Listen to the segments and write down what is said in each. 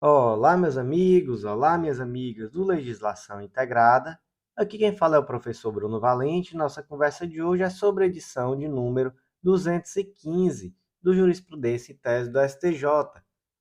Olá, meus amigos, olá, minhas amigas do Legislação Integrada. Aqui quem fala é o professor Bruno Valente. Nossa conversa de hoje é sobre a edição de número 215 do Jurisprudência e Tese do STJ.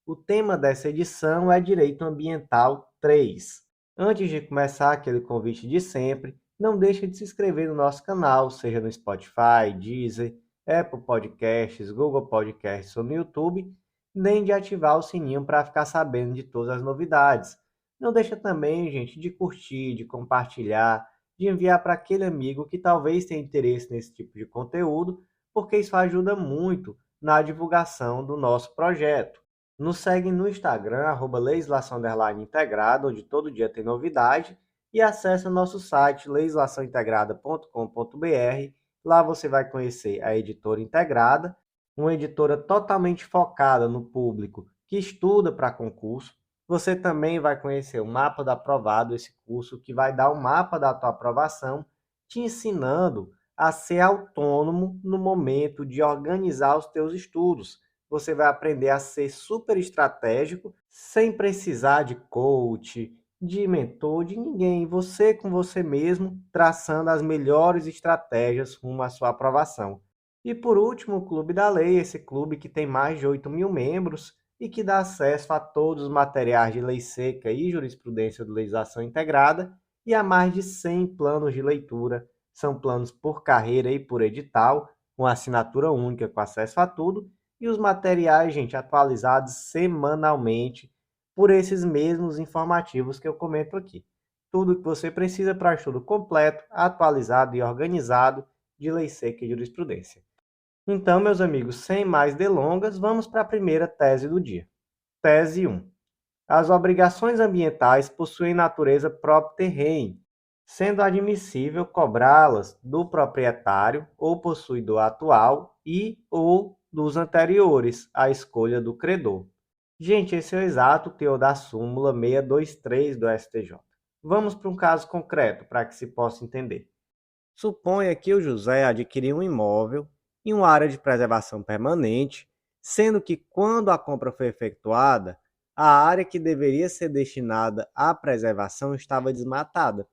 O tema dessa edição é Direito Ambiental 3. Antes de começar, aquele convite de sempre, não deixe de se inscrever no nosso canal, seja no Spotify, Deezer, Apple Podcasts, Google Podcasts ou no YouTube, nem de ativar o sininho para ficar sabendo de todas as novidades. Não deixa também, gente, de curtir, de compartilhar, de enviar para aquele amigo que talvez tenha interesse nesse tipo de conteúdo, porque isso ajuda muito na divulgação do nosso projeto. Nos segue no Instagram, @legislação_integrada, onde todo dia tem novidade, e acesse o nosso site legislaçãointegrada.com.br. Lá você vai conhecer a editora integrada, uma editora totalmente focada no público que estuda para concurso. Você também vai conhecer o Mapa do Aprovado, esse curso que vai dar o mapa da tua aprovação, te ensinando a ser autônomo no momento de organizar os teus estudos. Você vai aprender a ser super estratégico, sem precisar de coach, de mentor, de ninguém. Você com você mesmo, traçando as melhores estratégias rumo à sua aprovação. E por último, o Clube da Lei, esse clube que tem mais de 8.000 membros e que dá acesso a todos os materiais de lei seca e jurisprudência de legislação integrada e a mais de 100 planos de leitura. São planos por carreira e por edital, com assinatura única com acesso a tudo, e os materiais, gente, atualizados semanalmente por esses mesmos informativos que eu comento aqui. Tudo que você precisa para estudo completo, atualizado e organizado de lei seca e jurisprudência. Então, meus amigos, sem mais delongas, vamos para a primeira tese do dia. Tese 1. As obrigações ambientais possuem natureza propter rem, sendo admissível cobrá-las do proprietário ou possuidor atual e ou dos anteriores, à escolha do credor. Gente, esse é o exato teor da súmula 623 do STJ. Vamos para um caso concreto para que se possa entender. Suponha que o José adquiriu um imóvel em uma área de preservação permanente, sendo que quando a compra foi efetuada, a área que deveria ser destinada à preservação estava desmatada.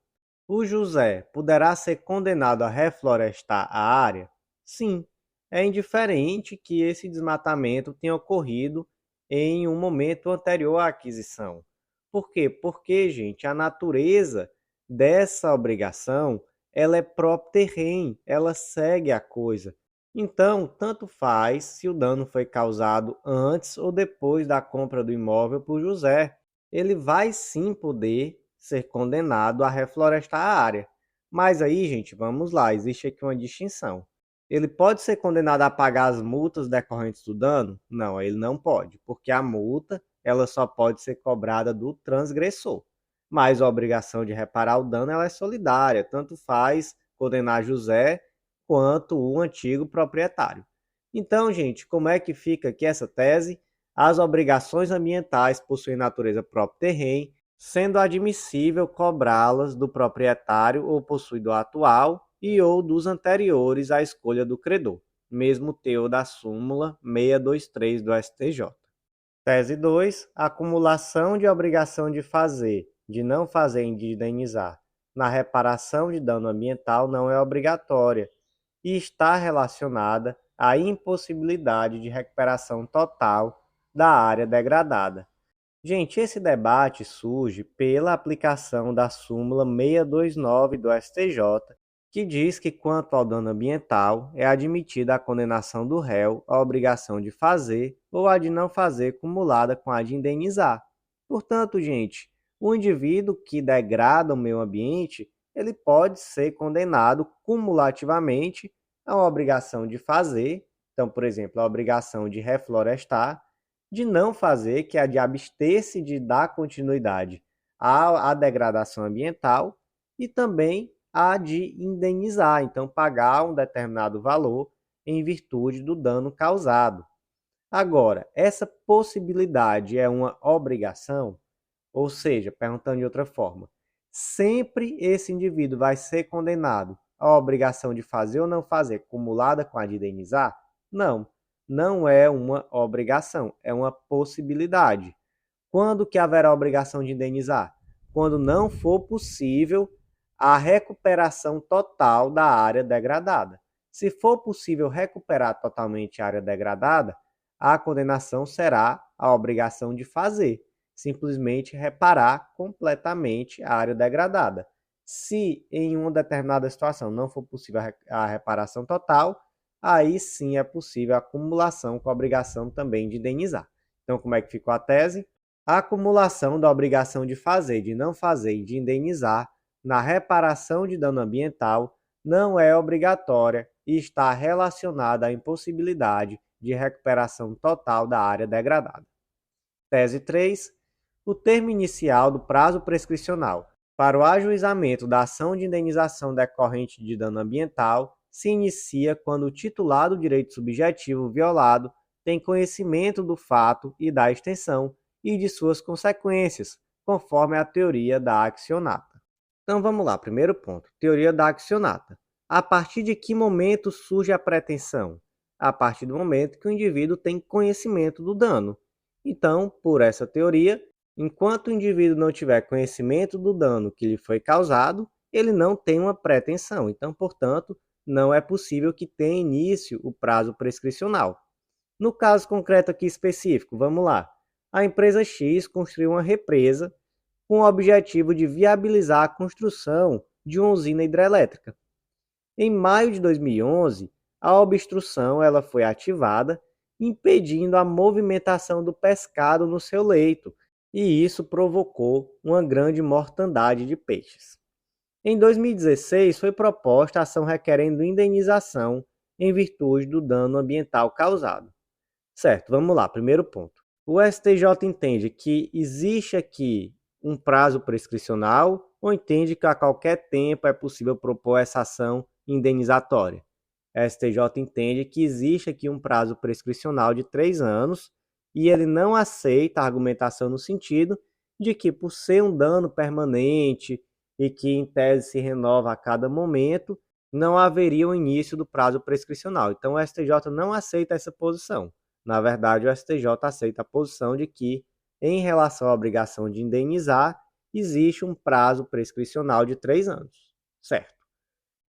O José poderá ser condenado a reflorestar a área? Sim, é indiferente que esse desmatamento tenha ocorrido em um momento anterior à aquisição. Por quê? Porque, gente, a natureza dessa obrigação, ela é propter rem, ela segue a coisa. Então, tanto faz se o dano foi causado antes ou depois da compra do imóvel por José. Ele vai sim poder ser condenado a reflorestar a área. Mas aí, gente, vamos lá, existe aqui uma distinção. Ele pode ser condenado a pagar as multas decorrentes do dano? Não, ele não pode, porque a multa ela só pode ser cobrada do transgressor. Mas a obrigação de reparar o dano ela é solidária, tanto faz condenar José quanto o antigo proprietário. Então, gente, como é que fica aqui essa tese? As obrigações ambientais possuem natureza propter rem, sendo admissível cobrá-las do proprietário ou possuidor atual e ou dos anteriores à escolha do credor, mesmo teor da súmula 623 do STJ. Tese 2. Acumulação de obrigação de fazer, de não fazer e de indenizar na reparação de dano ambiental não é obrigatória e está relacionada à impossibilidade de recuperação total da área degradada. Gente, esse debate surge pela aplicação da súmula 629 do STJ, que diz que, quanto ao dano ambiental, é admitida a condenação do réu à obrigação de fazer ou a de não fazer cumulada com a de indenizar. Portanto, gente, o indivíduo que degrada o meio ambiente, ele pode ser condenado cumulativamente a uma obrigação de fazer, então, por exemplo, a obrigação de reflorestar, de não fazer, que é a de abster-se de dar continuidade à degradação ambiental, e também a de indenizar, então pagar um determinado valor em virtude do dano causado. Agora, essa possibilidade é uma obrigação? Ou seja, perguntando de outra forma, sempre esse indivíduo vai ser condenado à obrigação de fazer ou não fazer, cumulada com a de indenizar? Não, não é uma obrigação, é uma possibilidade. Quando que haverá a obrigação de indenizar? Quando não for possível a recuperação total da área degradada. Se for possível recuperar totalmente a área degradada, a condenação será a obrigação de fazer, simplesmente reparar completamente a área degradada. Se em uma determinada situação não for possível a reparação total, aí sim é possível a acumulação com a obrigação também de indenizar. Então, como é que ficou a tese? A acumulação da obrigação de fazer, de não fazer e de indenizar na reparação de dano ambiental não é obrigatória e está relacionada à impossibilidade de recuperação total da área degradada. Tese 3. O termo inicial do prazo prescricional para o ajuizamento da ação de indenização decorrente de dano ambiental se inicia quando o titular do direito subjetivo violado tem conhecimento do fato e da extensão e de suas consequências, conforme a teoria da accionata. Então vamos lá, primeiro ponto, teoria da accionata. A partir de que momento surge a pretensão? A partir do momento que o indivíduo tem conhecimento do dano. Então, por essa teoria, enquanto o indivíduo não tiver conhecimento do dano que lhe foi causado, ele não tem uma pretensão. Então, portanto, não é possível que tenha início o prazo prescricional. No caso concreto aqui específico, vamos lá. A empresa X construiu uma represa com o objetivo de viabilizar a construção de uma usina hidrelétrica. Em maio de 2011, a obstrução ela foi ativada, impedindo a movimentação do pescado no seu leito, e isso provocou uma grande mortandade de peixes. Em 2016, foi proposta a ação requerendo indenização em virtude do dano ambiental causado. Certo, vamos lá, primeiro ponto. O STJ entende que existe aqui um prazo prescricional ou entende que a qualquer tempo é possível propor essa ação indenizatória. A STJ entende que existe aqui um prazo prescricional de 3 anos e ele não aceita a argumentação no sentido de que, por ser um dano permanente e que em tese se renova a cada momento, não haveria o início do prazo prescricional. Então o STJ não aceita essa posição. Na verdade, o STJ aceita a posição de que, em relação à obrigação de indenizar, existe um prazo prescricional de 3 anos. Certo.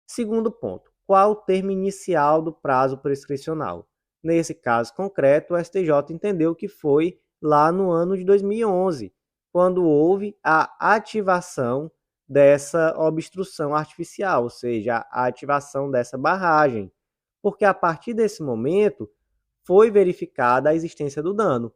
Segundo ponto, qual o termo inicial do prazo prescricional? Nesse caso concreto, o STJ entendeu que foi lá no ano de 2011, quando houve a ativação dessa obstrução artificial, ou seja, a ativação dessa barragem, porque a partir desse momento foi verificada a existência do dano.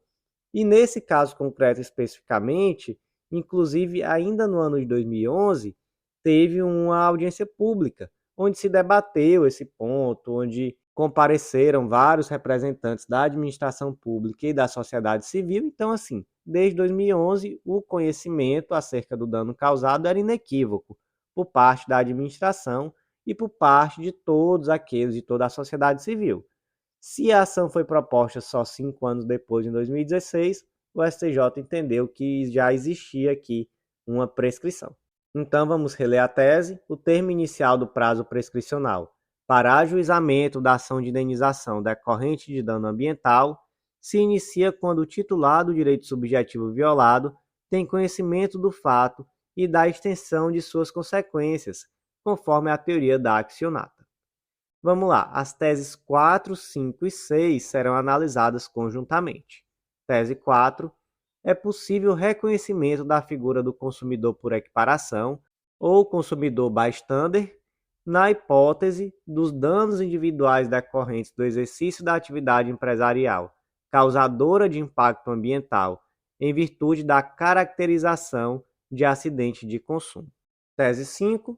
E nesse caso concreto especificamente, inclusive ainda no ano de 2011, teve uma audiência pública, onde se debateu esse ponto, onde compareceram vários representantes da administração pública e da sociedade civil. Então, assim, desde 2011, o conhecimento acerca do dano causado era inequívoco por parte da administração e por parte de todos aqueles de toda a sociedade civil. Se a ação foi proposta só 5 anos depois, em 2016, o STJ entendeu que já existia aqui uma prescrição. Então vamos reler a tese. O termo inicial do prazo prescricional para ajuizamento da ação de indenização decorrente de dano ambiental se inicia quando o titular do direito subjetivo violado tem conhecimento do fato e da extensão de suas consequências, conforme a teoria da accionata. Vamos lá, as teses 4, 5 e 6 serão analisadas conjuntamente. Tese 4. É possível reconhecimento da figura do consumidor por equiparação ou consumidor bystander na hipótese dos danos individuais decorrentes do exercício da atividade empresarial causadora de impacto ambiental em virtude da caracterização de acidente de consumo. Tese 5.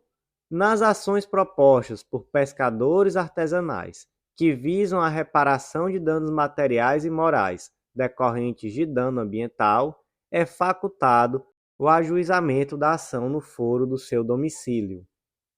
Nas ações propostas por pescadores artesanais que visam a reparação de danos materiais e morais decorrentes de dano ambiental, é facultado o ajuizamento da ação no foro do seu domicílio.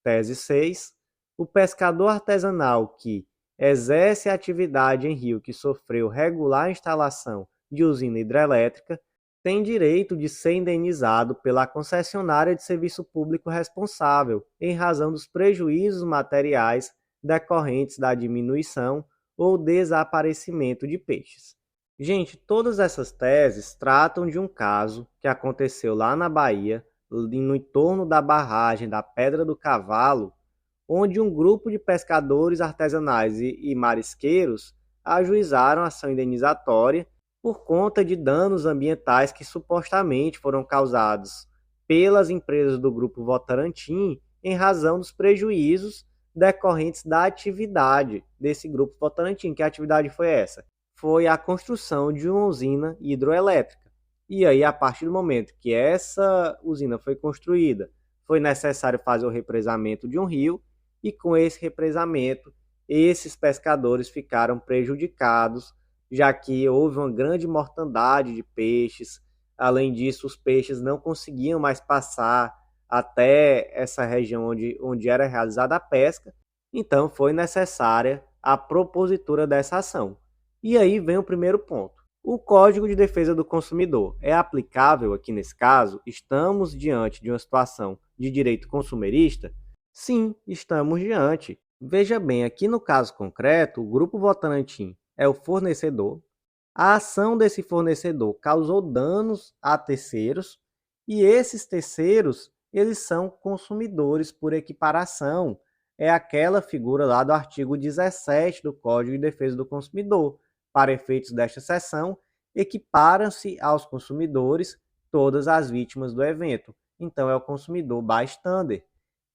Tese 6. O pescador artesanal que exerce a atividade em rio que sofreu regular instalação de usina hidrelétrica tem direito de ser indenizado pela concessionária de serviço público responsável, em razão dos prejuízos materiais decorrentes da diminuição ou desaparecimento de peixes. Gente, todas essas teses tratam de um caso que aconteceu lá na Bahia, no entorno da barragem da Pedra do Cavalo, onde um grupo de pescadores artesanais e marisqueiros ajuizaram ação indenizatória por conta de danos ambientais que supostamente foram causados pelas empresas do grupo Votorantim em razão dos prejuízos decorrentes da atividade desse grupo Votorantim. Que atividade foi essa? Foi a construção de uma usina hidroelétrica. E aí, a partir do momento que essa usina foi construída, foi necessário fazer o represamento de um rio, e com esse represamento, esses pescadores ficaram prejudicados, já que houve uma grande mortandade de peixes. Além disso, os peixes não conseguiam mais passar até essa região onde era realizada a pesca, então foi necessária a propositura dessa ação. E aí vem o primeiro ponto. O Código de Defesa do Consumidor é aplicável aqui nesse caso? Estamos diante de uma situação de direito consumerista? Sim, estamos diante. Veja bem, aqui no caso concreto, o Grupo Votorantim é o fornecedor. A ação desse fornecedor causou danos a terceiros e esses terceiros, eles são consumidores por equiparação. É aquela figura lá do artigo 17 do Código de Defesa do Consumidor. Para efeitos desta seção, equiparam-se aos consumidores todas as vítimas do evento. Então, é o consumidor bystander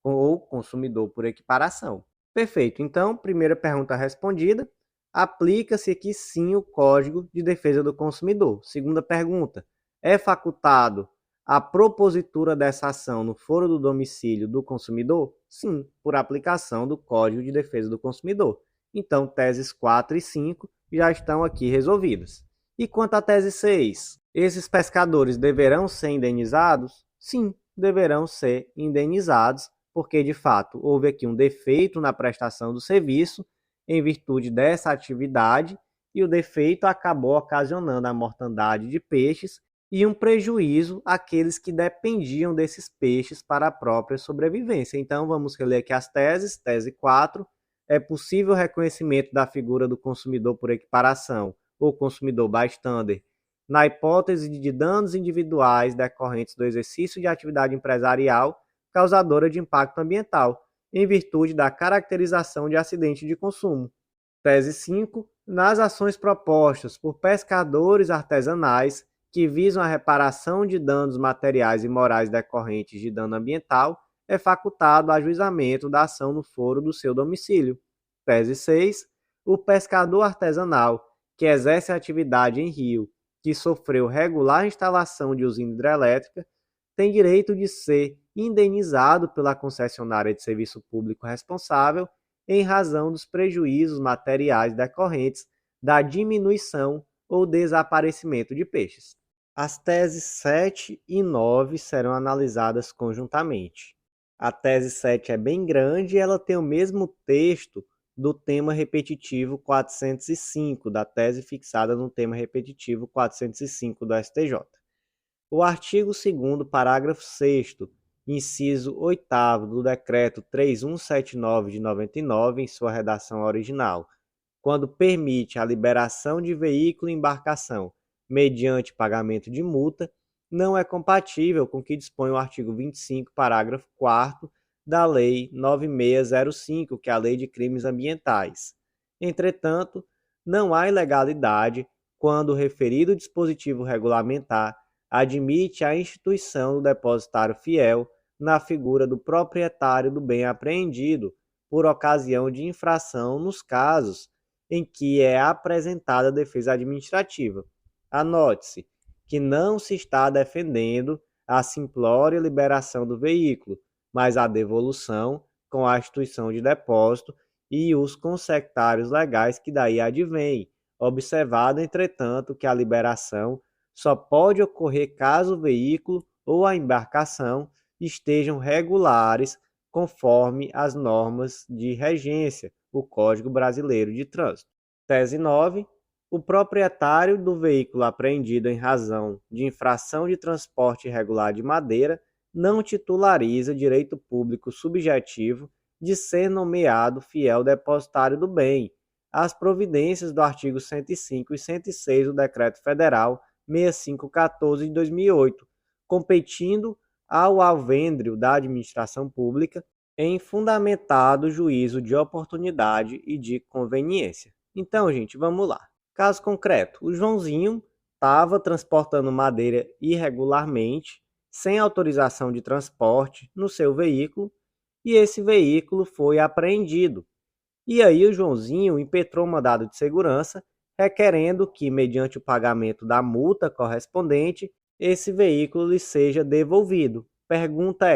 ou consumidor por equiparação. Perfeito. Então, primeira pergunta respondida. Aplica-se aqui sim o Código de Defesa do Consumidor. Segunda pergunta. É facultado a propositura dessa ação no foro do domicílio do consumidor? Sim, por aplicação do Código de Defesa do Consumidor. Então, teses 4 e 5 já estão aqui resolvidas. E quanto à tese 6? Esses pescadores deverão ser indenizados? Sim, deverão ser indenizados, porque de fato houve aqui um defeito na prestação do serviço em virtude dessa atividade e o defeito acabou ocasionando a mortandade de peixes e um prejuízo àqueles que dependiam desses peixes para a própria sobrevivência. Então vamos reler aqui as teses. Tese 4. É possível o reconhecimento da figura do consumidor por equiparação ou consumidor bystander na hipótese de danos individuais decorrentes do exercício de atividade empresarial causadora de impacto ambiental, em virtude da caracterização de acidente de consumo. Tese 5. Nas ações propostas por pescadores artesanais que visam a reparação de danos materiais e morais decorrentes de dano ambiental, é facultado o ajuizamento da ação no foro do seu domicílio. Tese 6. O pescador artesanal que exerce atividade em rio que sofreu regular instalação de usina hidrelétrica tem direito de ser indenizado pela concessionária de serviço público responsável em razão dos prejuízos materiais decorrentes da diminuição ou desaparecimento de peixes. As teses 7 e 9 serão analisadas conjuntamente. A tese 7 é bem grande e ela tem o mesmo texto do tema repetitivo 405, da tese fixada no tema repetitivo 405 do STJ. O artigo 2º, parágrafo 6º, inciso 8º do Decreto 3179 de 99, em sua redação original, quando permite a liberação de veículo e embarcação mediante pagamento de multa, não é compatível com o que dispõe o artigo 25, parágrafo 4º da Lei 9605, que é a Lei de Crimes Ambientais. Entretanto, não há ilegalidade quando o referido dispositivo regulamentar admite a instituição do depositário fiel na figura do proprietário do bem apreendido por ocasião de infração nos casos em que é apresentada defesa administrativa. Anote-se que não se está defendendo a simplória liberação do veículo, mas a devolução com a instituição de depósito e os consectários legais que daí advêm, observado, entretanto, que a liberação só pode ocorrer caso o veículo ou a embarcação estejam regulares conforme as normas de regência, o Código Brasileiro de Trânsito. Tese 9. O proprietário do veículo apreendido em razão de infração de transporte irregular de madeira não titulariza direito público subjetivo de ser nomeado fiel depositário do bem, as providências do artigo 105 e 106 do Decreto Federal 6514 de 2008, competindo ao alvendre da administração pública em fundamentado juízo de oportunidade e de conveniência. Então, gente, vamos lá. Caso concreto, o Joãozinho estava transportando madeira irregularmente, sem autorização de transporte, no seu veículo, e esse veículo foi apreendido. E aí o Joãozinho impetrou mandado de segurança, requerendo que, mediante o pagamento da multa correspondente, esse veículo lhe seja devolvido. Pergunta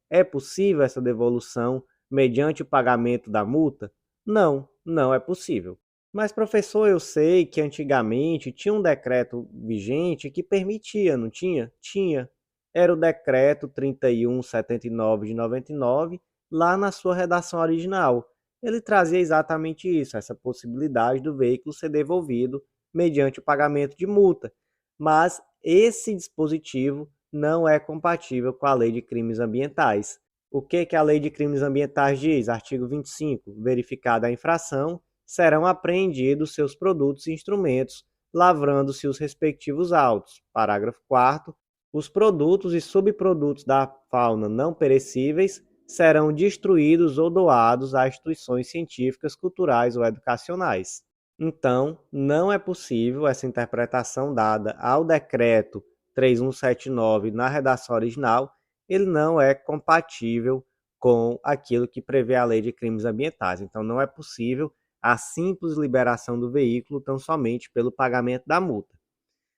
é possível essa devolução mediante o pagamento da multa? Não, não é possível. Mas, professor, eu sei que antigamente tinha um decreto vigente que permitia, não tinha? Tinha. Era o decreto 3179 de 99, lá na sua redação original. Ele trazia exatamente isso, essa possibilidade do veículo ser devolvido mediante o pagamento de multa. Mas esse dispositivo não é compatível com a Lei de Crimes Ambientais. O que a Lei de Crimes Ambientais diz? Artigo 25. Verificada a infração, serão apreendidos seus produtos e instrumentos, lavrando-se os respectivos autos. Parágrafo 4º. Os produtos e subprodutos da fauna não perecíveis serão destruídos ou doados a instituições científicas, culturais ou educacionais. Então, não é possível essa interpretação dada ao decreto 3179 na redação original, ele não é compatível com aquilo que prevê a Lei de Crimes Ambientais. Então, não é possível a simples liberação do veículo tão somente pelo pagamento da multa.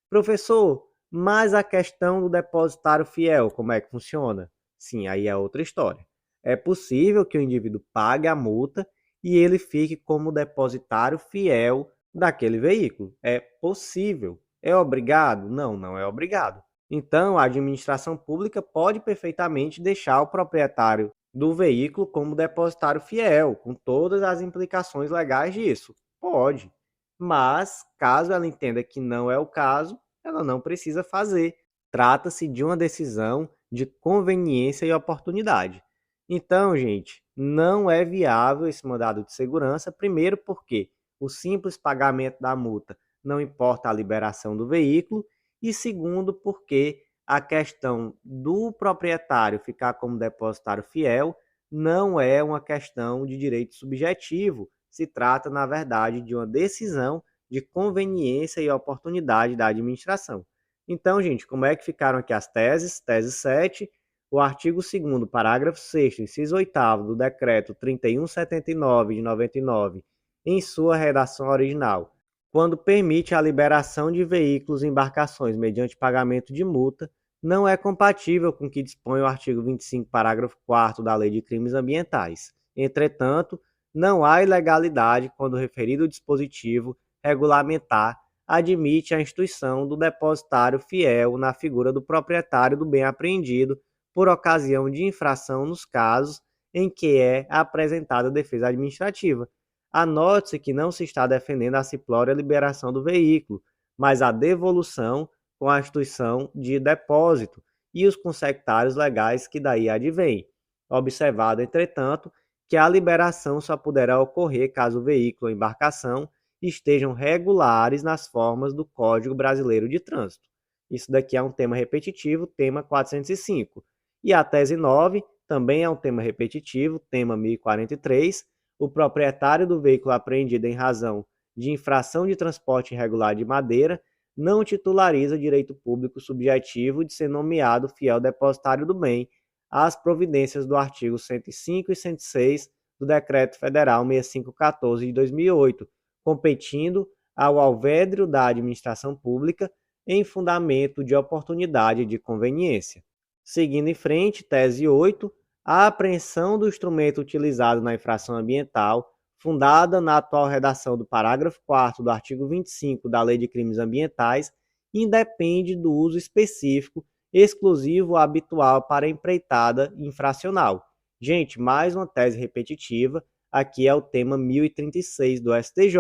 Professor, mas a questão do depositário fiel, como é que funciona? Sim, aí é outra história. É possível que o indivíduo pague a multa e ele fique como depositário fiel daquele veículo. É possível. É obrigado? Não, não é obrigado. Então, a administração pública pode perfeitamente deixar o proprietário do veículo como depositário fiel, com todas as implicações legais disso. Pode. Mas, caso ela entenda que não é o caso, ela não precisa fazer. Trata-se de uma decisão de conveniência e oportunidade. Então, gente, não é viável esse mandado de segurança, primeiro porque o simples pagamento da multa não importa a liberação do veículo, e segundo porque a questão do proprietário ficar como depositário fiel não é uma questão de direito subjetivo, se trata, na verdade, de uma decisão de conveniência e oportunidade da administração. Então, gente, como é que ficaram aqui as teses? Tese 7. O artigo 2º, parágrafo 6º, inciso 8º do Decreto 3179 de 99, em sua redação original, quando permite a liberação de veículos e embarcações mediante pagamento de multa, não é compatível com o que dispõe o artigo 25, parágrafo 4º da Lei de Crimes Ambientais. Entretanto, não há ilegalidade quando o referido dispositivo regulamentar admite a instituição do depositário fiel na figura do proprietário do bem apreendido por ocasião de infração nos casos em que é apresentada defesa administrativa. Anote-se que não se está defendendo a simplória liberação do veículo, mas a devolução com a instituição de depósito e os consectários legais que daí advêm. Observado, entretanto, que a liberação só poderá ocorrer caso o veículo ou embarcação estejam regulares nas formas do Código Brasileiro de Trânsito. Isso daqui é um tema repetitivo, tema 405. E a tese 9 também é um tema repetitivo, tema 1043. O proprietário do veículo apreendido em razão de infração de transporte irregular de madeira não titulariza direito público subjetivo de ser nomeado fiel depositário do bem às providências do artigo 105 e 106 do Decreto Federal 6514 de 2008, competindo ao alvédrio da administração pública em fundamento de oportunidade e de conveniência. Seguindo em frente, tese 8, a apreensão do instrumento utilizado na infração ambiental, fundada na atual redação do parágrafo 4º do artigo 25 da Lei de Crimes Ambientais, independe do uso específico, exclusivo ou habitual para a empreitada infracional. Gente, mais uma tese repetitiva, aqui é o tema 1036 do STJ.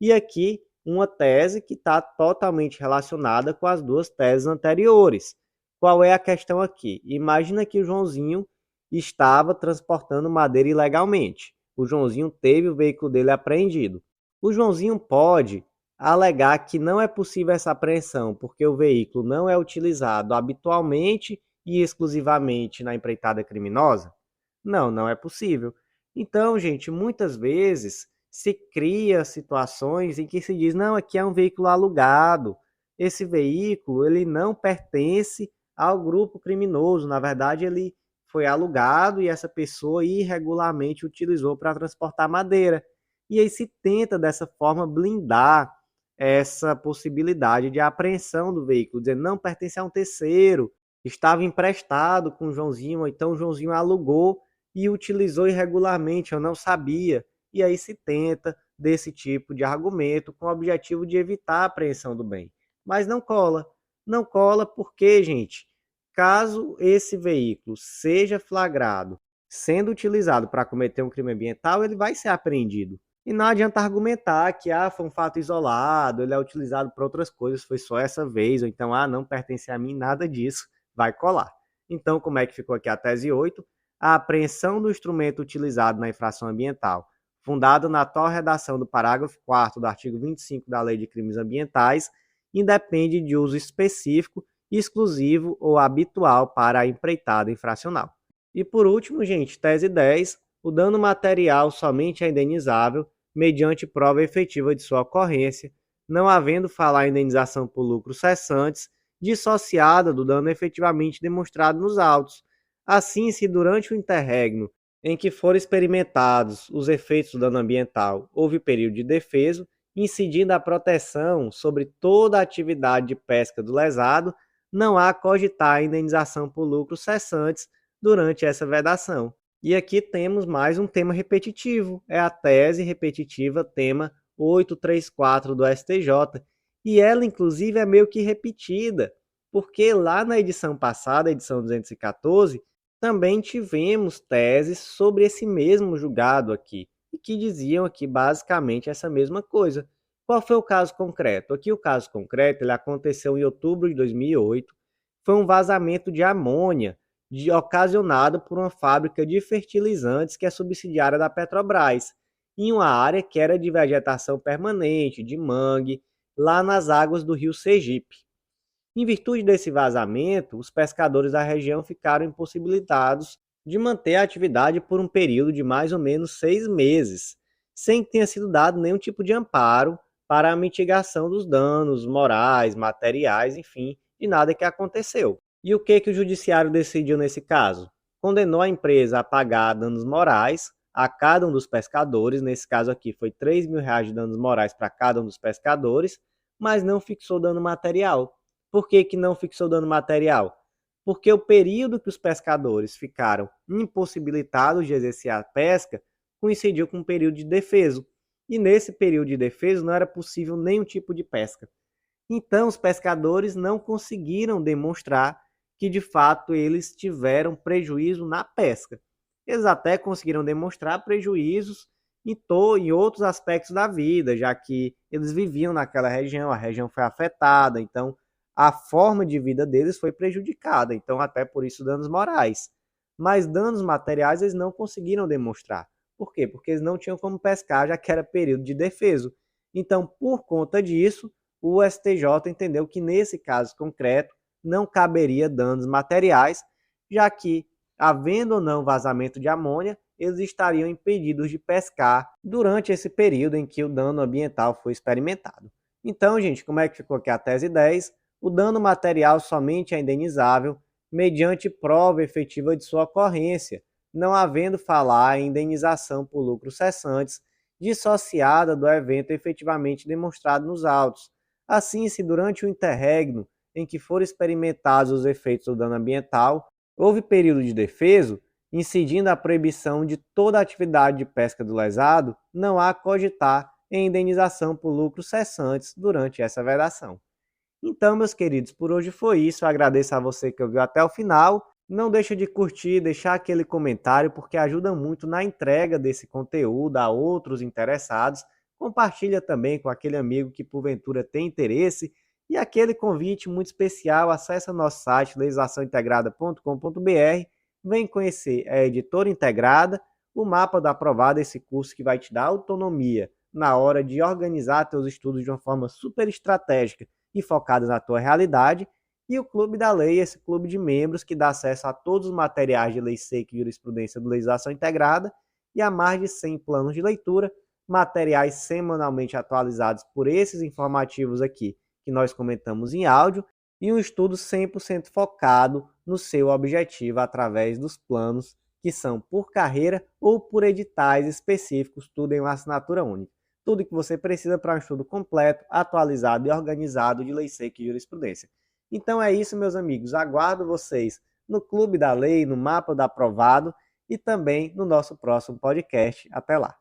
E aqui uma tese que está totalmente relacionada com as duas teses anteriores. Qual é a questão aqui? Imagina que o Joãozinho estava transportando madeira ilegalmente. O Joãozinho teve o veículo dele apreendido. O Joãozinho pode alegar que não é possível essa apreensão, porque o veículo não é utilizado habitualmente e exclusivamente na empreitada criminosa? Não, não é possível. Então, gente, muitas vezes se cria situações em que se diz, não, aqui é um veículo alugado. Esse veículo, ele não pertence ao grupo criminoso. Na verdade, ele foi alugado e essa pessoa irregularmente utilizou para transportar madeira. E aí se tenta dessa forma blindar essa possibilidade de apreensão do veículo, dizendo não pertence a um terceiro, estava emprestado com o Joãozinho, ou então o Joãozinho alugou e utilizou irregularmente, eu não sabia. E aí se tenta desse tipo de argumento com o objetivo de evitar a apreensão do bem. Mas não cola. Não cola porque, gente, caso esse veículo seja flagrado sendo utilizado para cometer um crime ambiental, ele vai ser apreendido. E não adianta argumentar que foi um fato isolado, ele é utilizado para outras coisas, foi só essa vez, ou então, não pertence a mim, nada disso, vai colar. Então, como é que ficou aqui a tese 8? A apreensão do instrumento utilizado na infração ambiental, fundado na atual redação do parágrafo 4º do artigo 25 da Lei de Crimes Ambientais, independe de uso específico, exclusivo ou habitual para a empreitada infracional. E por último, gente, tese 10, o dano material somente é indenizável mediante prova efetiva de sua ocorrência, não havendo falar indenização por lucros cessantes, dissociada do dano efetivamente demonstrado nos autos. Assim, se durante o interregno em que foram experimentados os efeitos do dano ambiental houve período de defeso, incidindo a proteção sobre toda a atividade de pesca do lesado, não há cogitar a indenização por lucros cessantes durante essa vedação. E aqui temos mais um tema repetitivo, é a tese repetitiva tema 834 do STJ, e ela inclusive é meio que repetida, porque lá na edição passada, edição 214, também tivemos teses sobre esse mesmo julgado aqui, e que diziam aqui basicamente essa mesma coisa. Qual foi o caso concreto? Aqui o caso concreto ele aconteceu em outubro de 2008, foi um vazamento de amônia, ocasionado por uma fábrica de fertilizantes que é subsidiária da Petrobras, em uma área que era de vegetação permanente, de mangue, lá nas águas do rio Sergipe. Em virtude desse vazamento, os pescadores da região ficaram impossibilitados de manter a atividade por um período de mais ou menos 6 meses, sem que tenha sido dado nenhum tipo de amparo para a mitigação dos danos morais, materiais, enfim, de nada que aconteceu. E o que o judiciário decidiu nesse caso? Condenou a empresa a pagar danos morais a cada um dos pescadores, nesse caso aqui foi R$ 3.000 de danos morais para cada um dos pescadores, mas não fixou dano material. Por que não fixou dano material? Porque o período que os pescadores ficaram impossibilitados de exercer a pesca coincidiu com um período de defeso. E nesse período de defeso não era possível nenhum tipo de pesca. Então os pescadores não conseguiram demonstrar que de fato eles tiveram prejuízo na pesca. Eles até conseguiram demonstrar prejuízos em outros aspectos da vida, já que eles viviam naquela região, a região foi afetada, então a forma de vida deles foi prejudicada, então até por isso danos morais. Mas danos materiais eles não conseguiram demonstrar. Por quê? Porque eles não tinham como pescar, já que era período de defeso. Então, por conta disso, o STJ entendeu que nesse caso concreto não caberia danos materiais, já que, havendo ou não vazamento de amônia, eles estariam impedidos de pescar durante esse período em que o dano ambiental foi experimentado. Então, gente, como é que ficou aqui a tese 10? O dano material somente é indenizável mediante prova efetiva de sua ocorrência, não havendo falar em indenização por lucros cessantes, dissociada do evento efetivamente demonstrado nos autos. Assim, se durante o interregno em que foram experimentados os efeitos do dano ambiental, houve período de defeso, incidindo a proibição de toda a atividade de pesca do lesado, não há cogitar em indenização por lucros cessantes durante essa vedação. Então, meus queridos, por hoje foi isso. Eu agradeço a você que ouviu até o final. Não deixa de curtir, deixar aquele comentário, porque ajuda muito na entrega desse conteúdo a outros interessados. Compartilha também com aquele amigo que porventura tem interesse. E aquele convite muito especial, acesse nosso site legislaçãointegrada.com.br, vem conhecer a Editora Integrada, o mapa do aprovado, esse curso que vai te dar autonomia na hora de organizar teus estudos de uma forma super estratégica e focada na tua realidade. E o Clube da Lei, esse clube de membros que dá acesso a todos os materiais de lei seca e jurisprudência do Legislação Integrada e a mais de 100 planos de leitura, materiais semanalmente atualizados por esses informativos aqui que nós comentamos em áudio e um estudo 100% focado no seu objetivo através dos planos que são por carreira ou por editais específicos, tudo em uma assinatura única. Tudo que você precisa para um estudo completo, atualizado e organizado de lei seca e jurisprudência. Então é isso, meus amigos. Aguardo vocês no Clube da Lei, no Mapa do Aprovado e também no nosso próximo podcast. Até lá!